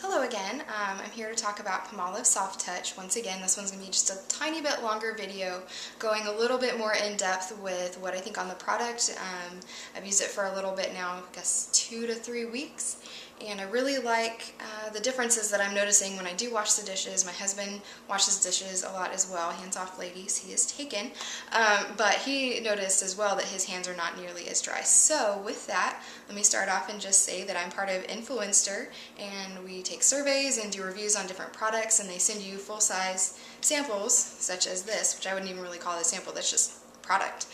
Hello again. I'm here to talk about Palmolive Soft Touch. Once again, this one's going to be just a tiny bit longer video going a little bit more in depth with what I think on the product. I've used it for a little bit now, I guess 2 to 3 weeks, and I really like the differences that I'm noticing when I do wash the dishes. My husband washes dishes a lot as well. Hands off, ladies, he is taken. But he noticed as well that his hands are not nearly as dry. So with that, let me start off and just say that I'm part of Influenster, and we take surveys and do reviews on different products, and they send you full-size samples, such as this, which I wouldn't even really call it a sample, that's just product,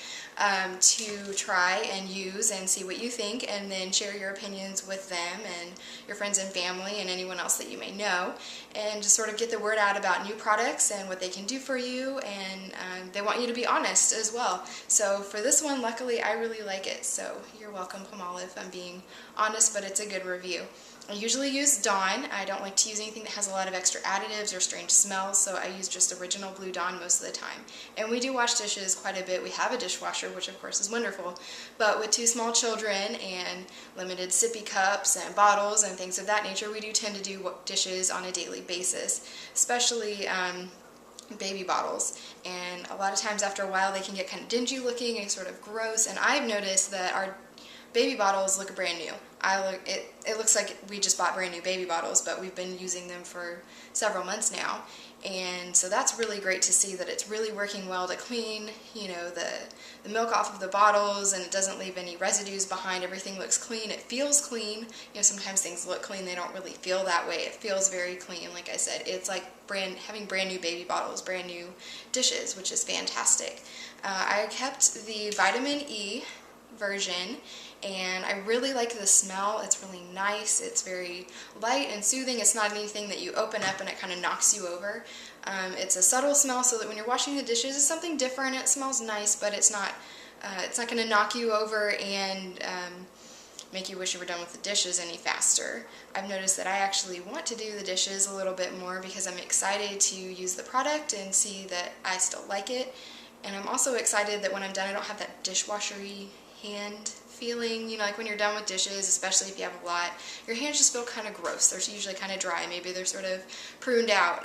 to try and use and see what you think, and then share your opinions with them and your friends and family and anyone else that you may know, and just sort of get the word out about new products and what they can do for you, and they want you to be honest as well. So for this one, luckily I really like it, so you're welcome, Palmolive. I'm being honest, but it's a good review. I usually use Dawn. I don't like to use anything that has a lot of extra additives or strange smells, so I use just original blue Dawn most of the time. And we do wash dishes quite a bit. We have a dishwasher, which of course is wonderful, but with 2 small children and limited sippy cups and bottles and things of that nature, we do tend to do dishes on a daily basis, especially baby bottles, and a lot of times after a while they can get kind of dingy looking and sort of gross, and I've noticed that our baby bottles look brand new. It looks like we just bought brand new baby bottles, but we've been using them for several months now, and so that's really great to see that it's really working well to clean, you know, the milk off of the bottles, and it doesn't leave any residues behind. Everything looks clean. It feels clean. You know, sometimes things look clean, they don't really feel that way. It feels very clean. Like I said, it's like having brand new baby bottles, brand new dishes, which is fantastic. I kept the vitamin E version, and I really like the smell. It's really nice. It's very light and soothing. It's not anything that you open up and it kind of knocks you over. It's a subtle smell, so that when you're washing the dishes, it's something different. It smells nice, but it's not going to knock you over and make you wish you were done with the dishes any faster. I've noticed that I actually want to do the dishes a little bit more because I'm excited to use the product and see that I still like it. And I'm also excited that when I'm done, I don't have that dishwashery hand feeling, you know, like when you're done with dishes, especially if you have a lot, your hands just feel kind of gross. They're usually kind of dry. Maybe they're sort of pruned out.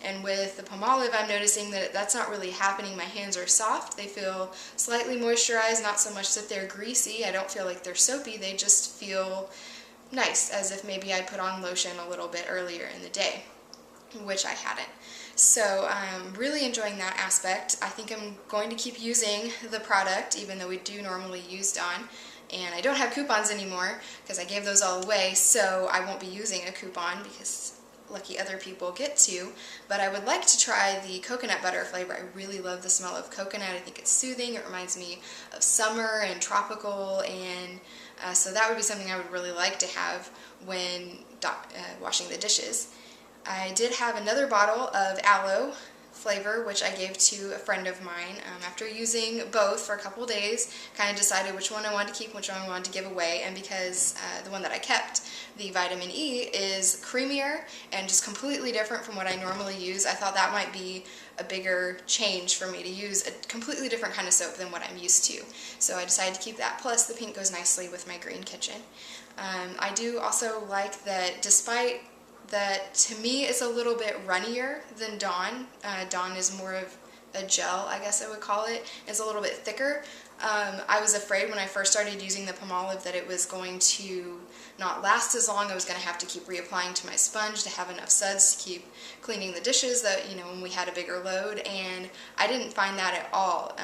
And with the Palmolive, I'm noticing that that's not really happening. My hands are soft. They feel slightly moisturized, not so much that they're greasy. I don't feel like they're soapy. They just feel nice, as if maybe I put on lotion a little bit earlier in the day, which I hadn't. So I'm really enjoying that aspect. I think I'm going to keep using the product, even though we do normally use Dawn. And I don't have coupons anymore because I gave those all away, so I won't be using a coupon because lucky other people get to. But I would like to try the coconut butter flavor. I really love the smell of coconut. I think it's soothing. It reminds me of summer and tropical, and so that would be something I would really like to have when washing the dishes. I did have another bottle of aloe flavor, which I gave to a friend of mine. After using both for a couple days, kind of decided which one I wanted to keep, which one I wanted to give away, and because the one that I kept, the vitamin E, is creamier and just completely different from what I normally use, I thought that might be a bigger change for me to use a completely different kind of soap than what I'm used to. So I decided to keep that, plus the pink goes nicely with my green kitchen. I do also like that despite that, to me, it's a little bit runnier than Dawn. Dawn is more of a gel, I guess I would call it. It's a little bit thicker. I was afraid when I first started using the Palmolive that it was going to not last as long. I was going to have to keep reapplying to my sponge to have enough suds to keep cleaning the dishes that, you know, when we had a bigger load, and I didn't find that at all.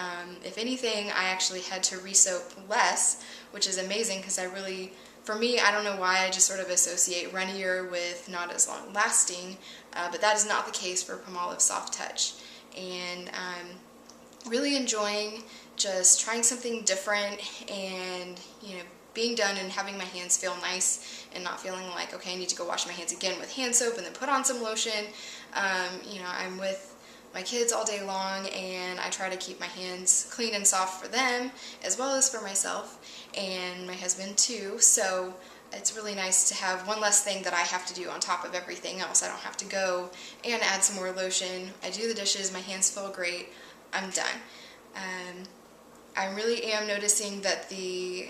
If anything, I actually had to re-soap less, which is amazing because for me, I don't know why, I just sort of associate runnier with not as long lasting, but that is not the case for Palmolive Soft Touch. And I'm really enjoying just trying something different and, you know, being done and having my hands feel nice and not feeling like, okay, I need to go wash my hands again with hand soap and then put on some lotion. You know, I'm with my kids all day long, and I try to keep my hands clean and soft for them as well as for myself and my husband too, so it's really nice to have one less thing that I have to do on top of everything else. I don't have to go and add some more lotion. I do the dishes, my hands feel great, I'm done. I really am noticing that the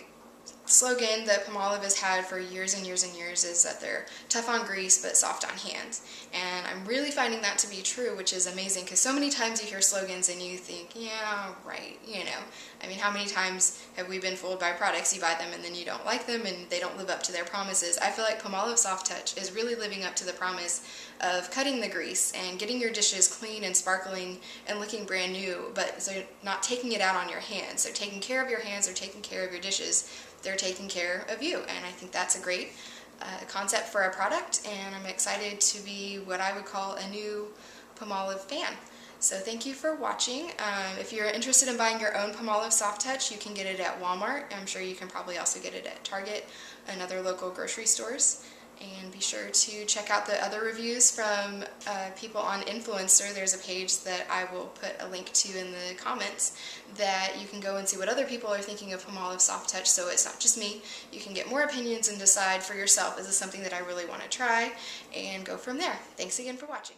slogan that Palmolive has had for years and years and years is that they're tough on grease but soft on hands. And I'm really finding that to be true, which is amazing, because so many times you hear slogans and you think, yeah, right, you know. I mean, how many times have we been fooled by products? You buy them and then you don't like them and they don't live up to their promises. I feel like Palmolive Soft Touch is really living up to the promise of cutting the grease and getting your dishes clean and sparkling and looking brand new, but they're not taking it out on your hands. They're taking care of your hands, they're taking care of your dishes, they're taking care of you, and I think that's a great concept for a product, and I'm excited to be what I would call a new Palmolive fan. So thank you for watching. If you're interested in buying your own Palmolive Soft Touch, you can get it at Walmart. I'm sure you can probably also get it at Target and other local grocery stores. And be sure to check out the other reviews from people on Influenster. There's a page that I will put a link to in the comments that you can go and see what other people are thinking of Palmolive Soft Touch, so it's not just me. You can get more opinions and decide for yourself, is this something that I really want to try, and go from there. Thanks again for watching.